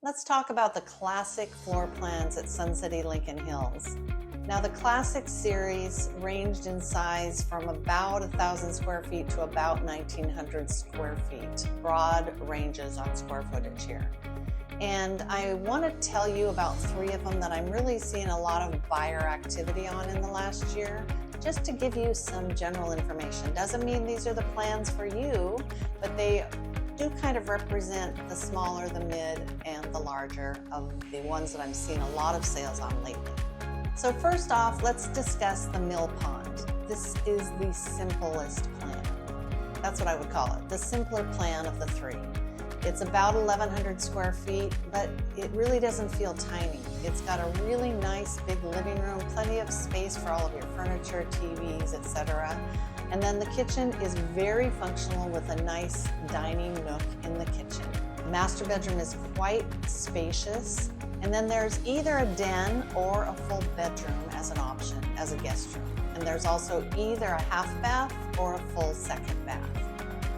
Let's talk about the classic floor plans at Sun City Lincoln Hills. Now, the classic series ranged in size from about 1,000 square feet to about 1,900 square feet. Broad ranges on square footage here. And I want to tell you about three of them that I'm really seeing a lot of buyer activity on in the last year, just to give you some general information. Doesn't mean these are the plans for you, but they do kind of represent the smaller, the mid, and the larger of the ones that I'm seeing a lot of sales on lately. So first off, let's discuss the mill pond. This is the simplest plan. That's what I would call it, the simpler plan of the three. It's about 1,100 square feet, but it really doesn't feel tiny. It's got a really nice big living room, plenty of space for all of your furniture, TVs, etc. And then the kitchen is very functional with a nice dining nook in the kitchen. The master bedroom is quite spacious. And then there's either a den or a full bedroom as an option, as a guest room. And there's also either a half bath or a full second bath.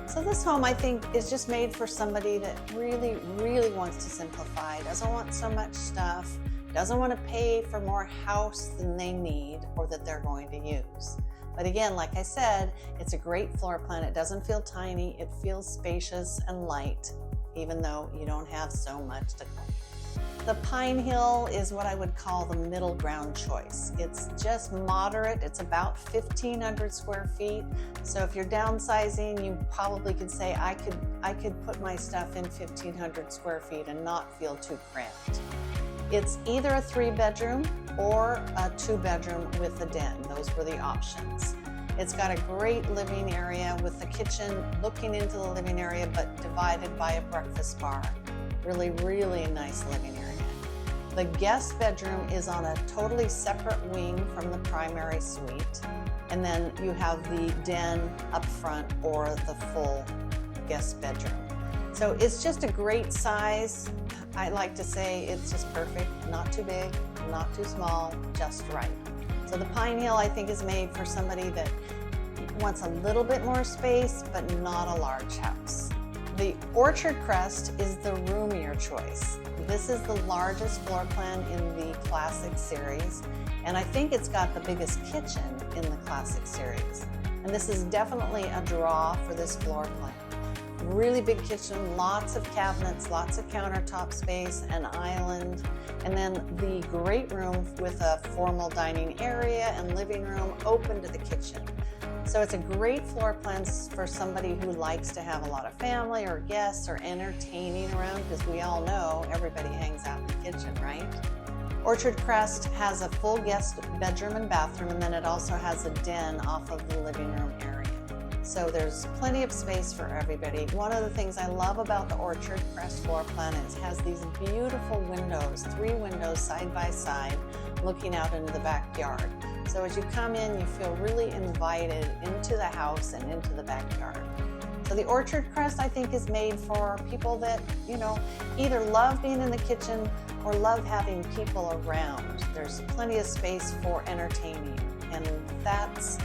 So this home, I think, is just made for somebody that really, really wants to simplify, doesn't want so much stuff, doesn't want to pay for more house than they need or that they're going to use. But again, like I said, it's a great floor plan. It doesn't feel tiny. It feels spacious and light, even though you don't have so much to clean. The Pine Hill is what I would call the middle ground choice. It's just moderate. It's about 1,500 square feet. So if you're downsizing, you probably could say, I could put my stuff in 1,500 square feet and not feel too cramped. It's either a 3-bedroom or a 2-bedroom with a den. Those were the options. It's got a great living area with the kitchen looking into the living area, but divided by a breakfast bar. Really, really nice living area. The guest bedroom is on a totally separate wing from the primary suite. And then you have the den up front or the full guest bedroom. So it's just a great size. I like to say it's just perfect, not too big, not too small, just right. So the Pine Hill, I think, is made for somebody that wants a little bit more space, but not a large house. The Orchard Crest is the roomier choice. This is the largest floor plan in the Classic series, and I think it's got the biggest kitchen in the Classic series. And this is definitely a draw for this floor plan. Really big kitchen, lots of cabinets, lots of countertop space, an island, and then the great room with a formal dining area and living room open to the kitchen. So it's a great floor plan for somebody who likes to have a lot of family or guests or entertaining around, because we all know everybody hangs out in the kitchen, right? Orchard Crest has a full guest bedroom and bathroom, and then it also has a den off of the living room area. So there's plenty of space for everybody. One of the things I love about the Orchard Crest floor plan is it has these beautiful windows, 3 windows side by side, looking out into the backyard. So as you come in, you feel really invited into the house and into the backyard. So the Orchard Crest, I think, is made for people that, either love being in the kitchen or love having people around. There's plenty of space for entertaining, and that's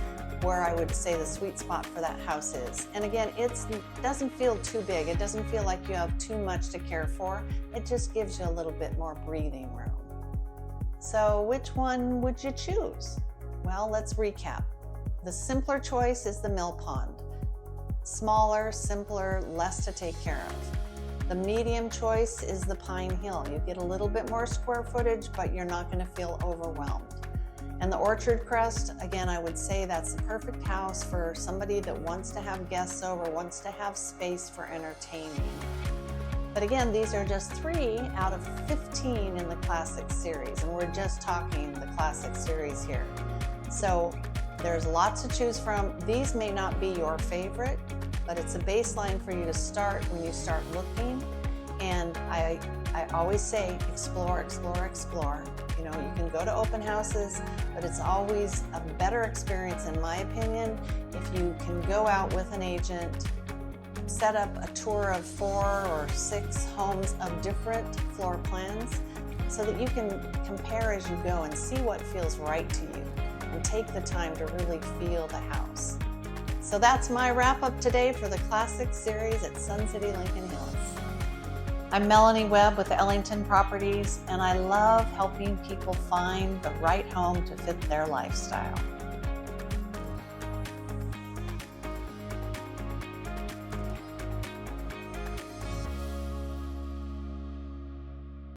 where I would say the sweet spot for that house is. And again, it doesn't feel too big. It doesn't feel like you have too much to care for. It just gives you a little bit more breathing room. So which one would you choose? Well, let's recap. The simpler choice is the mill pond. Smaller, simpler, less to take care of. The medium choice is the Pine Hill. You get a little bit more square footage, but you're not going to feel overwhelmed. And the Orchard Crest, again, I would say that's the perfect house for somebody that wants to have guests over, wants to have space for entertaining. But again, these are just 3 out of 15 in the Classic series, and we're just talking the Classic series here. So there's lots to choose from. These may not be your favorite, but it's a baseline for you to start when you start looking. And I always say, explore, explore, explore. You can go to open houses, but it's always a better experience, in my opinion, if you can go out with an agent, set up a tour of 4 or 6 homes of different floor plans so that you can compare as you go and see what feels right to you and take the time to really feel the house. So that's my wrap up today for the Classic series at Sun City Lincoln Hills. I'm Melanie Webb with Ellington Properties, and I love helping people find the right home to fit their lifestyle.